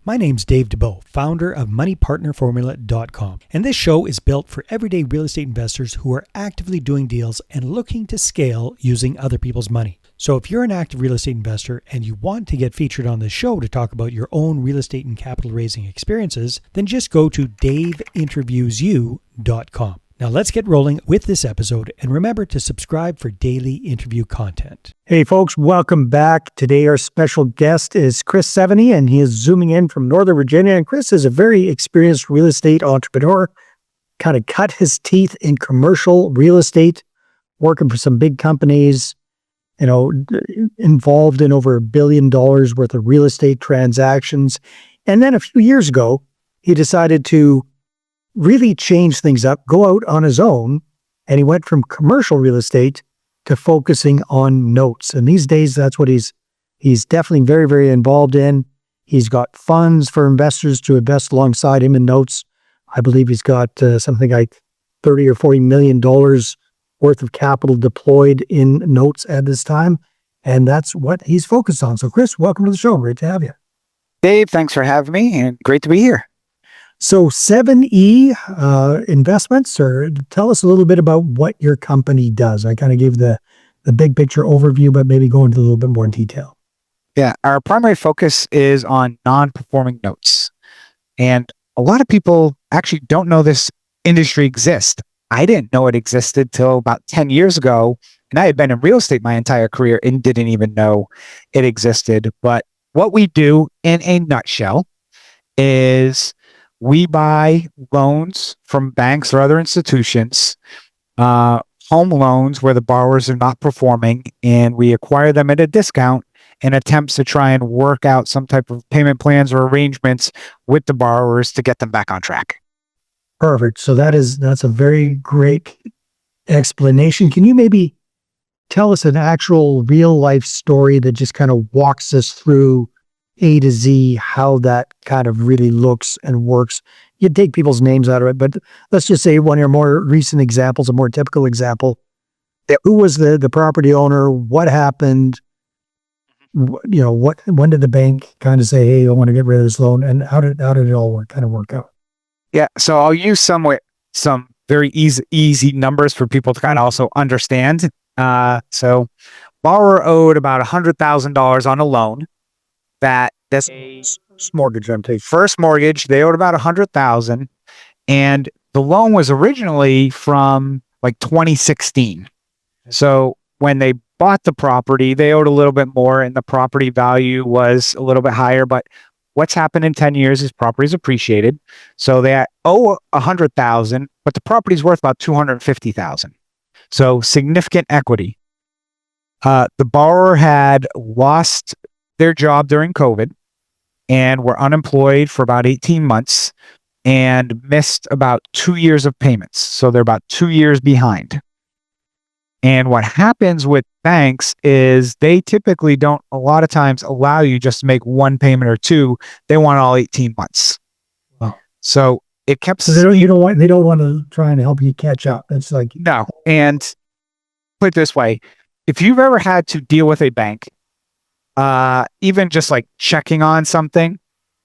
My name's Dave DeBow, founder of MoneyPartnerFormula.com, and this show is built for everyday real estate investors who are actively doing deals and looking to scale using other people's money. So if you're an active real estate investor and you want to get featured on this show to talk about your own real estate and capital raising experiences, then just go to daveinterviewyou.com. Now let's get rolling with this episode, and remember to subscribe for daily interview content. Hey folks, welcome back. Today our special guest is Chris Seveney, and he is zooming in from Northern Virginia. And Chris is a very experienced real estate entrepreneur, kind of cut his teeth in commercial real estate, working for some big companies, involved in over $1 billion worth of real estate transactions. And then a few years ago, he decided to really change things up, go out on his own, and he went from commercial real estate to focusing on notes. And these days, that's what he's definitely very, very involved in. He's got funds for investors to invest alongside him in notes. I believe he's got something like $30 or $40 million worth of capital deployed in notes at this time. And that's what he's focused on. So Chris, welcome to the show. Great to have you. Dave, thanks for having me, and great to be here. So 7E Investments, or tell us a little bit about what your company does. I kind of gave the big picture overview, but maybe go into a little bit more in detail. Yeah, our primary focus is on non-performing notes. And a lot of people actually don't know this industry exists. I didn't know it existed till about 10 years ago, and I had been in real estate my entire career and didn't even know it existed. But what we do in a nutshell is we buy loans from banks or other institutions, home loans where the borrowers are not performing, and we acquire them at a discount in attempts to try and work out some type of payment plans or arrangements with the borrowers to get them back on track. Perfect. So that's a very great explanation. Can you maybe tell us an actual real life story that just kind of walks us through A to Z, how that kind of really looks and works? You take people's names out of it, but let's just say one of your more recent examples, a more typical example. Who was the property owner? What happened? When did the bank kind of say, "Hey, I want to get rid of this loan"? And how did it all work out? Yeah, so I'll use some very easy numbers for people to kind of also understand. So borrower owed about $100,000 on a loan. That this mortgage I'm taking. First mortgage, they owed about $100,000, and the loan was originally from like 2016. So when they bought the property, they owed a little bit more, and the property value was a little bit higher. But what's happened in 10 years is property's appreciated. So they owe $100,000, but the property's worth about $250,000. So significant equity. The borrower had lost their job during COVID and were unemployed for about 18 months and missed about 2 years of payments. So they're about 2 years behind. And what happens with banks is they typically don't a lot of times allow you just to make one payment or two. They want all 18 months. Wow. So it kept. So they don't want to try and help you catch up. It's like, no. And put it this way, if you've ever had to deal with a bank, even just like checking on something,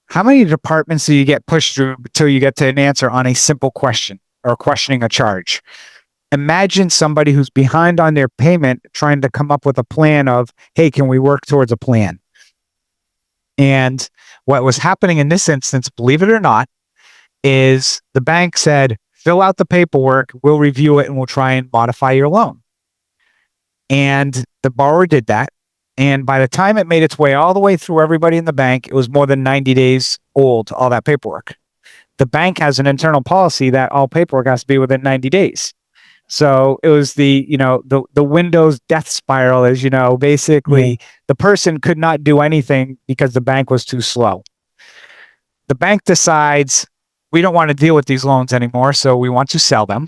how many departments do you get pushed through until you get to an answer on a simple question or questioning a charge? Imagine somebody who's behind on their payment trying to come up with a plan of, hey, can we work towards a plan? And what was happening in this instance, believe it or not, is the bank said, fill out the paperwork, we'll review it, and we'll try and modify your loan. And the borrower did that. And by the time it made its way all the way through everybody in the bank, it was more than 90 days old, all that paperwork. The bank has an internal policy that all paperwork has to be within 90 days. So it was the Windows death spiral, as you know, basically the person could not do anything because the bank was too slow. The bank decides we don't want to deal with these loans anymore, so we want to sell them.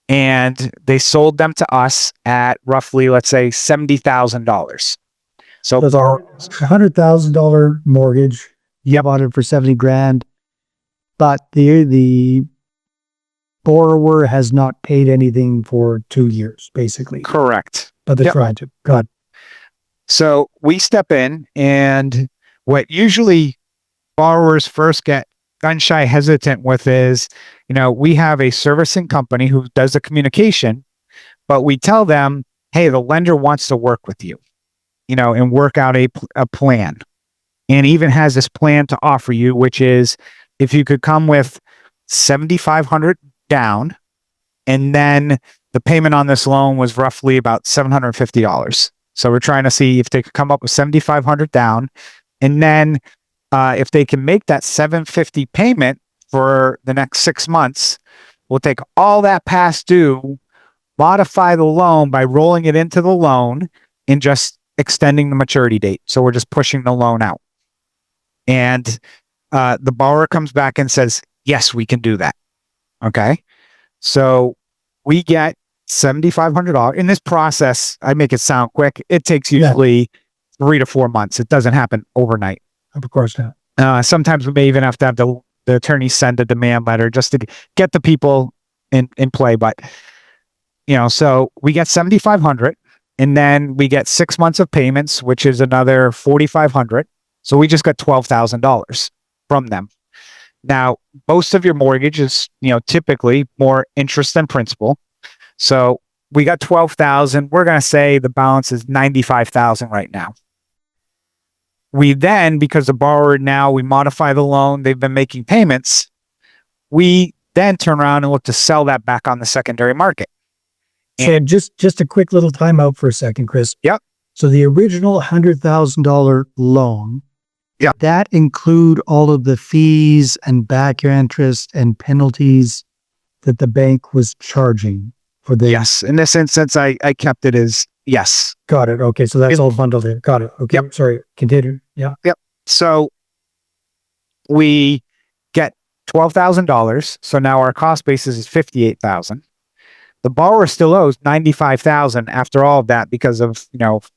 And they sold them to us at roughly, let's say, $70,000. So that's our $100,000 mortgage. You bought it for $70,000, but the borrower has not paid anything for 2 years, basically. Correct. But they're trying to. God. So we step in, and what usually borrowers first get gun shy hesitant with is, we have a servicing company who does the communication, but we tell them, hey, the lender wants to work with you, and work out a plan, and even has this plan to offer you, which is if you could come with $7,500 down, and then the payment on this loan was roughly about $750. So we're trying to see if they could come up with $7,500 down, and then if they can make that $750 payment for the next 6 months, we'll take all that past due, modify the loan by rolling it into the loan and just extending the maturity date. So we're just pushing the loan out. And the borrower comes back and says, yes, we can do that. Okay. So we get $7,500. In this process, I make it sound quick. It takes usually 3 to 4 months. It doesn't happen overnight. Of course not. Sometimes we may even have to have the attorney send a demand letter just to get the people in play. But, so we get $7,500, and then we get 6 months of payments, which is another $4,500. So we just got $12,000 from them. Now, most of your mortgage is, typically more interest than principal. So we got $12,000. We're going to say the balance is $95,000 right now. We then, because the borrower now, we modify the loan, they've been making payments, we then turn around and look to sell that back on the secondary market. So just a quick little timeout for a second, Chris. Yep. So the original $100,000 loan, yep, that include all of the fees and back interest and penalties that the bank was charging for the... Yes. In this instance, I kept it as yes. Got it. Okay. So that's all bundled in. Got it. Okay. Yep. Sorry. Continue. Yeah. Yep. So we get $12,000. So now our cost basis is $58,000. The borrower still owes $95,000 after all of that because of,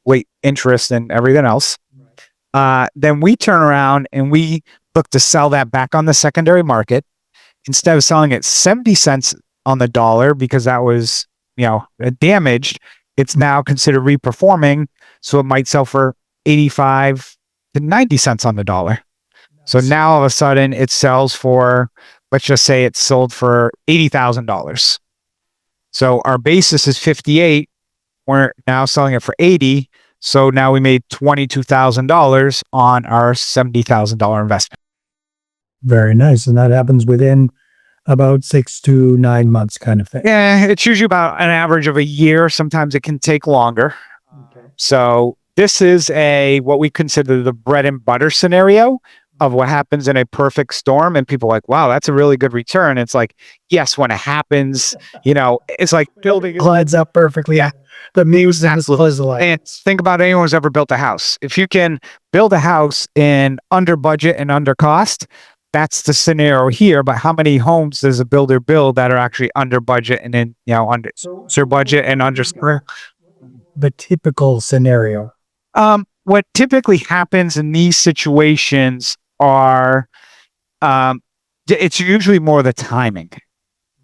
late interest and everything else. Then we turn around and we look to sell that back on the secondary market. Instead of selling it 70 cents on the dollar because that was, damaged, it's now considered reperforming. So it might sell for 85 to 90 cents on the dollar. So now all of a sudden it sells for, let's just say it's sold for $80,000. So our basis is 58. We're now selling it for 80. So now we made $22,000 on our $70,000 investment. Very nice. And that happens within about 6 to 9 months kind of thing. Yeah, it's usually about an average of a year. Sometimes it can take longer. Okay. So this is what we consider the bread and butter scenario of what happens in a perfect storm. And people are like, wow, that's a really good return. It's like, yes, when it happens, it's like building. Glides up perfectly. Yeah. The muse absolutely. And think about anyone who's ever built a house. If you can build a house in under budget and under cost, that's the scenario here. But how many homes does a builder build that are actually under budget and then, under budget and under? The typical scenario. What typically happens in these situations are, it's usually more the timing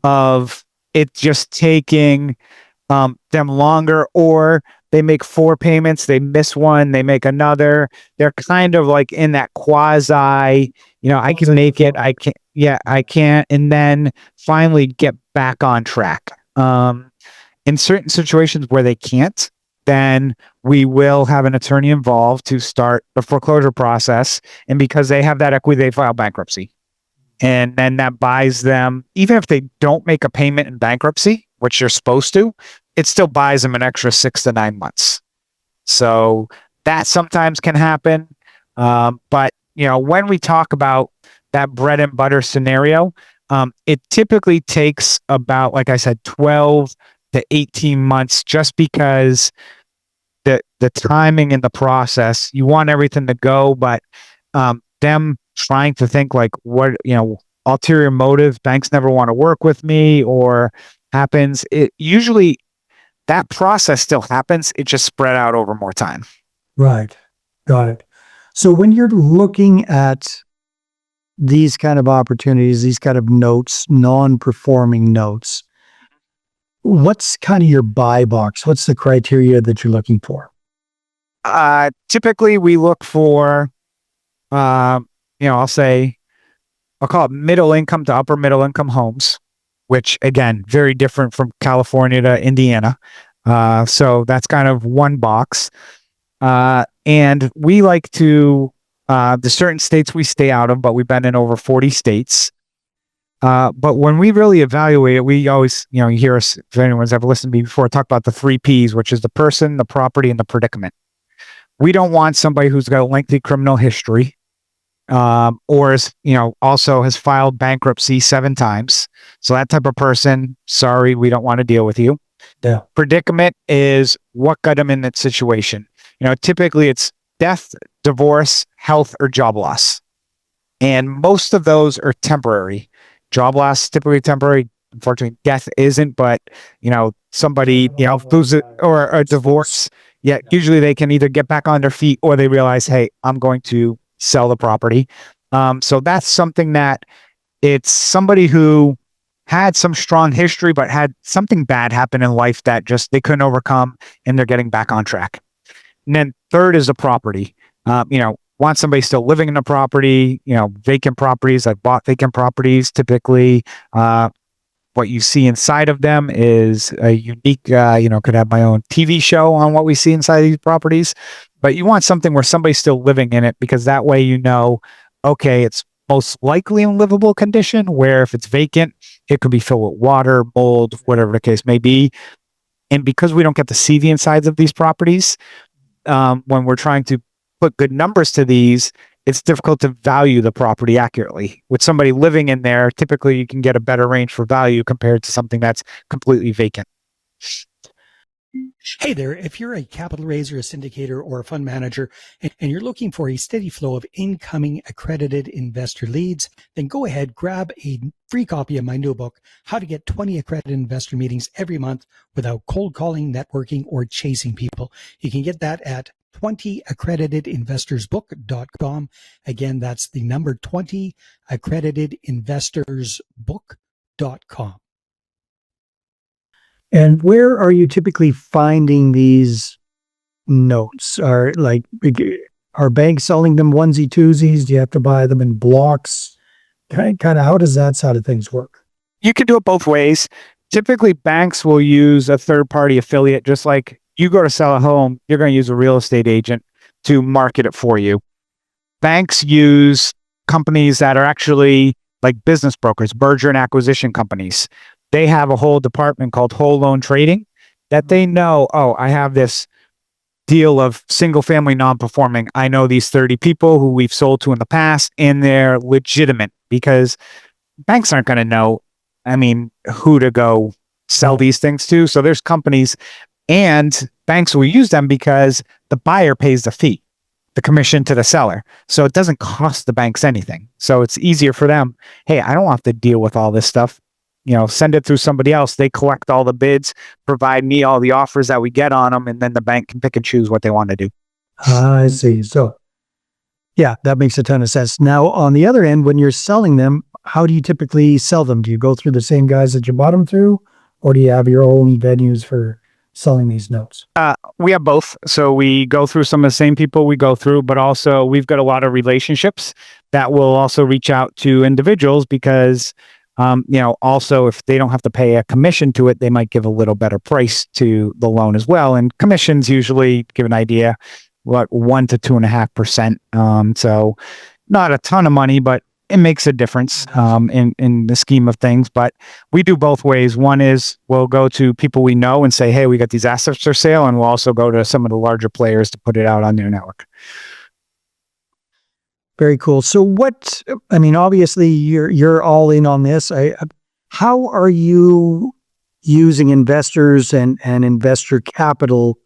of it just taking them longer, or they make 4 payments, they miss one, they make another. They're kind of like in that quasi, I can make it, I can't, I can't, and then finally get back on track. In certain situations where they can't, then we will have an attorney involved to start the foreclosure process. And because they have that equity, they file bankruptcy. And then that buys them, even if they don't make a payment in bankruptcy, which you're supposed to, it still buys them an extra 6 to 9 months. So that sometimes can happen. But, when we talk about that bread and butter scenario, it typically takes about, like I said, 12 to 18 months, just because the timing in the process, you want everything to go, but them trying to think like what, ulterior motive, banks never want to work with me or happens. It usually, that process still happens. It just spread out over more time. Right. Got it. So when you're looking at these kind of opportunities, these kind of notes, non-performing notes, what's kind of your buy box? What's the criteria that you're looking for? Typically we look for I'll call it middle income to upper middle income homes, which again, very different from California to Indiana. So that's kind of one box. And we like to, the certain states we stay out of, but we've been in over 40 states. But when we really evaluate it, we always, you hear us, if anyone's ever listened to me before, talk about the 3 Ps, which is the person, the property, and the predicament. We don't want somebody who's got a lengthy criminal history, or is, also has filed bankruptcy 7 times. So that type of person, sorry, we don't want to deal with you. Yeah. Predicament is what got them in that situation. Typically it's death, divorce, health, or job loss. And most of those are temporary. Job loss, typically temporary. Unfortunately, death isn't, but, somebody, loses or a divorce. Yeah, usually they can either get back on their feet or they realize, hey, I'm going to sell the property. So that's something that it's somebody who had some strong history, but had something bad happen in life that just they couldn't overcome, and they're getting back on track. And then third is the property. Want somebody still living in the property, vacant properties. I've bought vacant properties. Typically, what you see inside of them is a unique, could have my own TV show on what we see inside these properties. But you want something where somebody's still living in it, because that way, okay, it's most likely in livable condition, where if it's vacant, it could be filled with water, mold, whatever the case may be. And because we don't get to see the insides of these properties, when we're trying to put good numbers to these, it's difficult to value the property accurately. With somebody living in there, typically you can get a better range for value compared to something that's completely vacant. Hey there, if you're a capital raiser, a syndicator, or a fund manager, and you're looking for a steady flow of incoming accredited investor leads, then go ahead, grab a free copy of my new book, How to Get 20 Accredited Investor Meetings Every Month Without Cold Calling, Networking, or Chasing People. You can get that at 20accreditedinvestorsbook.com. Again, that's the number 20accreditedinvestorsbook.com. And where are you typically finding these notes? Are banks selling them onesie twosies? Do you have to buy them in blocks? Kind of how does that side of things work? You can do it both ways. Typically, banks will use a third-party affiliate. Just like you go to sell a home, you're going to use a real estate agent to market it for you. Banks use companies that are actually like business brokers, merger and acquisition companies. They have a whole department called whole loan trading that they know, I have this deal of single family non-performing. I know these 30 people who we've sold to in the past, and they're legitimate, because banks aren't going to know, who to go sell these things to. So there's companies, and banks will use them because the buyer pays the fee, the commission to the seller. So it doesn't cost the banks anything. So it's easier for them. Hey, I don't have to deal with all this stuff. Send it through somebody else. They collect all the bids, provide me all the offers that we get on them, and then the bank can pick and choose what they want to do. I see. So, yeah, that makes a ton of sense. Now, on the other end, when you're selling them, how do you typically sell them? Do you go through the same guys that you bought them through, or do you have your own venues for selling these notes? We have both. So we go through some of the same people we go through, but also we've got a lot of relationships that will also reach out to individuals, because also if they don't have to pay a commission to it, they might give a little better price to the loan as well. And commissions usually, give an idea, 1 to 2.5%. So not a ton of money, but it makes a difference in the scheme of things. But we do both ways. One is we'll go to people we know and say, hey, we got these assets for sale. And we'll also go to some of the larger players to put it out on their network. Very cool. So obviously you're all in on this. How are you using investors and investor capital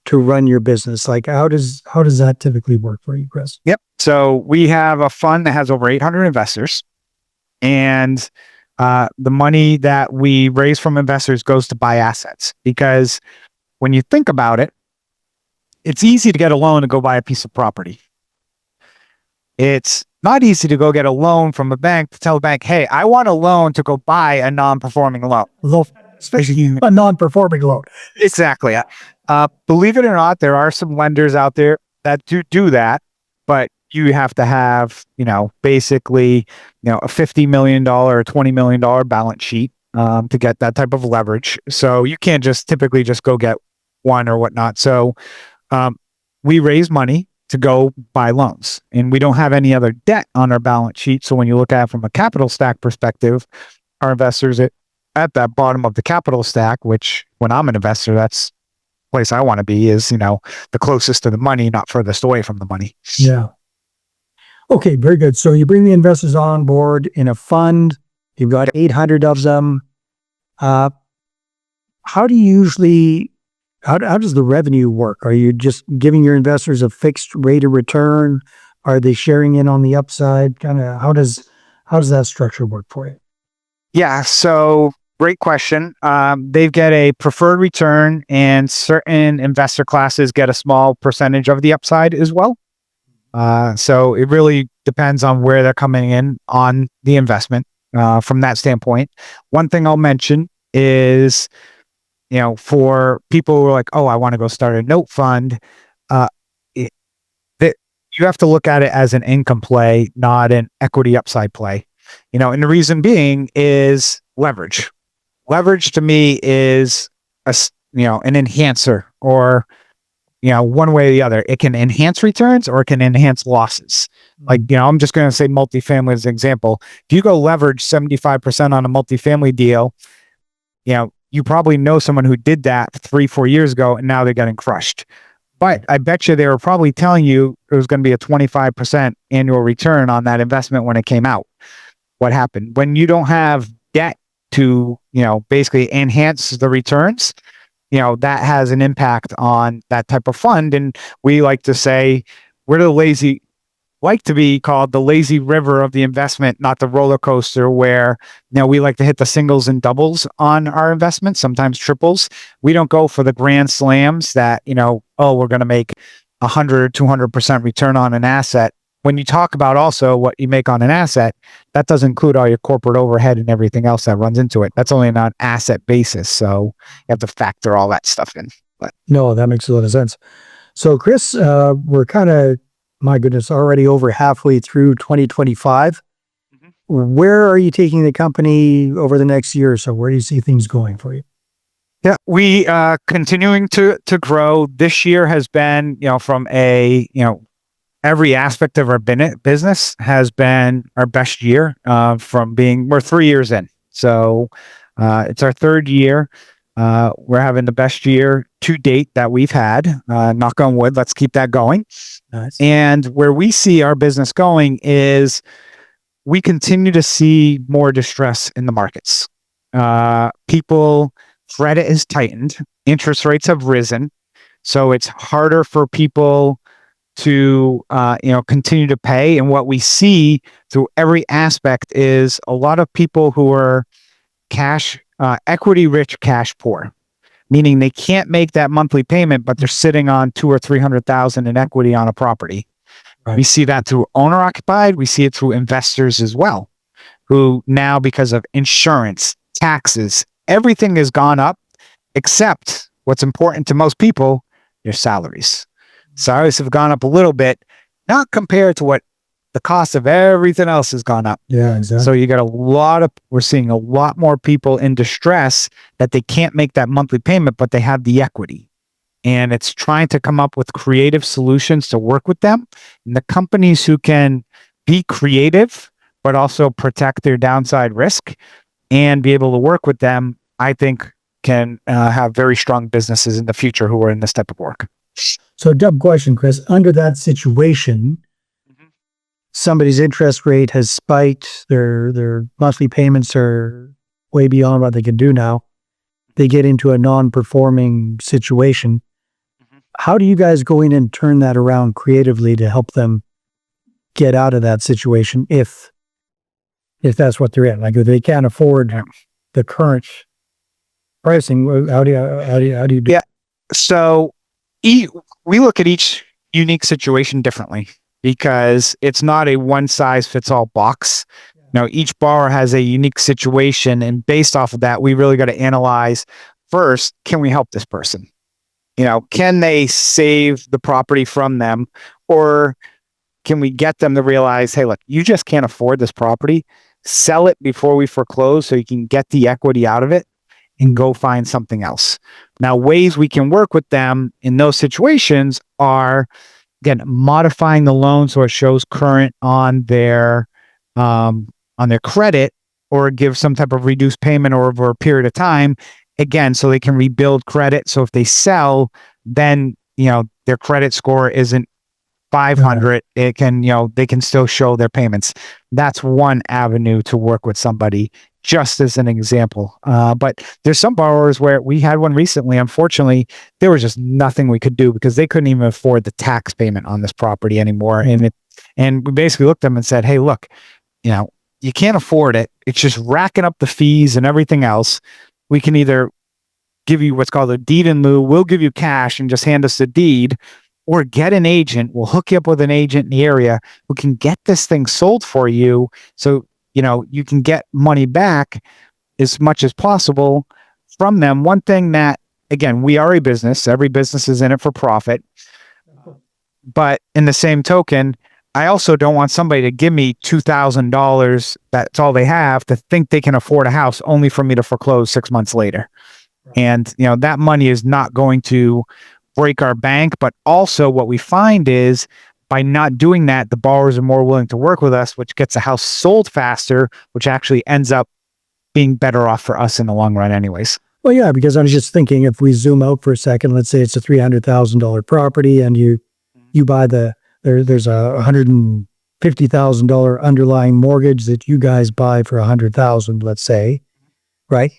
to run your business? Like how does that typically work for you, Chris? Yep. So we have a fund that has over 800 investors, and the money that we raise from investors goes to buy assets, because when you think about it, it's easy to get a loan to go buy a piece of property. It's not easy to go get a loan from a bank to tell a bank, hey, I want a loan to go buy a non-performing loan. Especially a non-performing loan. Exactly. Believe it or not, there are some lenders out there that do that, but you have to have, basically, a $50 million or $20 million balance sheet to get that type of leverage. So you can't just typically just go get one or whatnot. So we raise money to go buy loans, and we don't have any other debt on our balance sheet. So when you look at it from a capital stack perspective, our investors at that bottom of the capital stack, which when I'm an investor, that's the place I want to be, is, the closest to the money, not furthest away from the money. Yeah. Okay, very good. So you bring the investors on board in a fund. You've got 800 of them. How do you usually, how does the revenue work? Are you just giving your investors a fixed rate of return? Are they sharing in on the upside? Kind of, how does that structure work for you? Yeah, so great question. They get a preferred return, and certain investor classes get a small percentage of the upside as well. So it really depends on where they're coming in on the investment from that standpoint. One thing I'll mention is, for people who are like, oh, I want to go start a note fund, you have to look at it as an income play, not an equity upside play. And the reason being is leverage. Leverage to me is an enhancer, or one way or the other. It can enhance returns or it can enhance losses. Like, I'm just going to say multifamily as an example. If you go leverage 75% on a multifamily deal, you probably know someone who did that 3-4 years ago, and now they're getting crushed. But I bet you they were probably telling you it was going to be a 25% annual return on that investment when it came out. What happened? When you don't have debt to, basically enhance the returns, that has an impact on that type of fund. And we like to say we're to be called the lazy river of the investment, not the roller coaster where, we like to hit the singles and doubles on our investments, sometimes triples. We don't go for the grand slams that, we're going to make 100, 200% return on an asset. When you talk about also what you make on an asset, that doesn't include all your corporate overhead and everything else that runs into it. That's only on an asset basis. So you have to factor all that stuff in. But No, that makes a lot of sense. So Chris, we're kind of, my goodness, already over halfway through 2025. Mhm. Where are you taking the company over the next year or so? Where do you see things going for you? Yeah, we continuing to grow. This year has been, from a, every aspect of our business has been our best year we're 3 years in. So it's our third year. We're having the best year to date that we've had. Knock on wood, let's keep that going. Nice. And where we see our business going is we continue to see more distress in the markets. Credit is tightened, interest rates have risen. So it's harder for people to continue to pay. And what we see through every aspect is a lot of people who are equity rich, cash poor, meaning they can't make that monthly payment, but they're sitting on 200,000 or 300,000 in equity on a property. Right. We see that through owner occupied. We see it through investors as well, who now, because of insurance, taxes, everything has gone up, except what's important to most people, your salaries. Salaries have gone up a little bit, not compared to what the cost of everything else has gone up. Yeah, exactly. So you got we're seeing a lot more people in distress that they can't make that monthly payment, but they have the equity. And it's trying to come up with creative solutions to work with them. And the companies who can be creative, but also protect their downside risk and be able to work with them, I think can have very strong businesses in the future who are in this type of work. So dumb question, Chris. Under that situation, somebody's interest rate has spiked, their monthly payments are way beyond what they can do now. They get into a non-performing situation. How do you guys go in and turn that around creatively to help them get out of that situation if that's what they're in? Like if they can't afford the current pricing, how do you do? Yeah. So we look at each unique situation differently because it's not a one size fits all box. Each borrower has a unique situation, and based off of that, we really got to analyze first, can we help this person? Can they save the property from them? Or can we get them to realize, hey, look, you just can't afford this property. Sell it before we foreclose so you can get the equity out of it and go find something else. Now, ways we can work with them in those situations are, again, modifying the loan so it shows current on their credit, or give some type of reduced payment over a period of time, again, so they can rebuild credit. So if they sell, then, their credit score isn't 500. It can, they can still show their payments. That's one avenue to work with somebody, just as an example. But there's some borrowers where we had one recently, unfortunately, there was just nothing we could do because they couldn't even afford the tax payment on this property anymore. And we basically looked at them and said, hey, look, you can't afford it. It's just racking up the fees and everything else. We can either give you what's called a deed in lieu. We'll give you cash and just hand us the deed, or get an agent. We'll hook you up with an agent in the area who can get this thing sold for you. So, you can get money back as much as possible from them. One thing that, again, we are a business. Every business is in it for profit. But in the same token, I also don't want somebody to give me $2,000, that's all they have, to think they can afford a house only for me to foreclose 6 months later. Right. And, that money is not going to break our bank. But also what we find is, by not doing that, the borrowers are more willing to work with us, which gets a house sold faster, which actually ends up being better off for us in the long run anyways. Well, yeah, because I was just thinking, if we zoom out for a second, let's say it's a $300,000 property and you buy there's a $150,000 underlying mortgage that you guys buy for $100,000, let's say, right?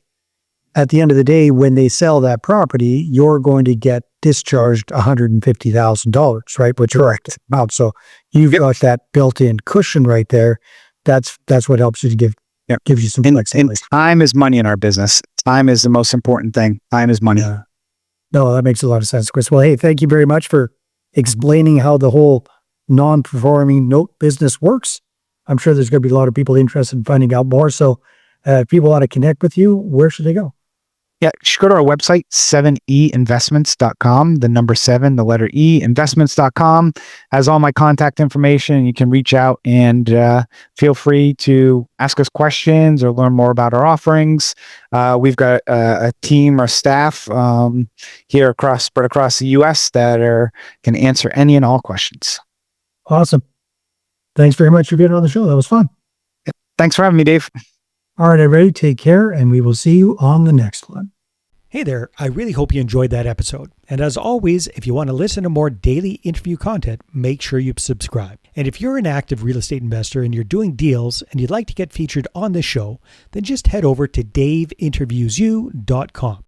At the end of the day, when they sell that property, you're going to get discharged $150,000, right? Which correct amount. So you've got that built-in cushion right there. That's what helps you to gives you some flexibility. And time is money in our business. Time is the most important thing. Time is money. Yeah. No, that makes a lot of sense, Chris. Well, hey, thank you very much for explaining how the whole non-performing note business works. I'm sure there's going to be a lot of people interested in finding out more. So if people want to connect with you, where should they go? Yeah, you should go to our website, 7einvestments.com, the number 7, the letter E, investments.com. Has all my contact information. You can reach out and feel free to ask us questions or learn more about our offerings. We've got a team or staff here spread across the U.S. that can answer any and all questions. Awesome. Thanks very much for being on the show. That was fun. Thanks for having me, Dave. All right, everybody, take care, and we will see you on the next one. Hey there, I really hope you enjoyed that episode. And as always, if you want to listen to more daily interview content, make sure you subscribe. And if you're an active real estate investor and you're doing deals and you'd like to get featured on this show, then just head over to daveinterviewsyou.com.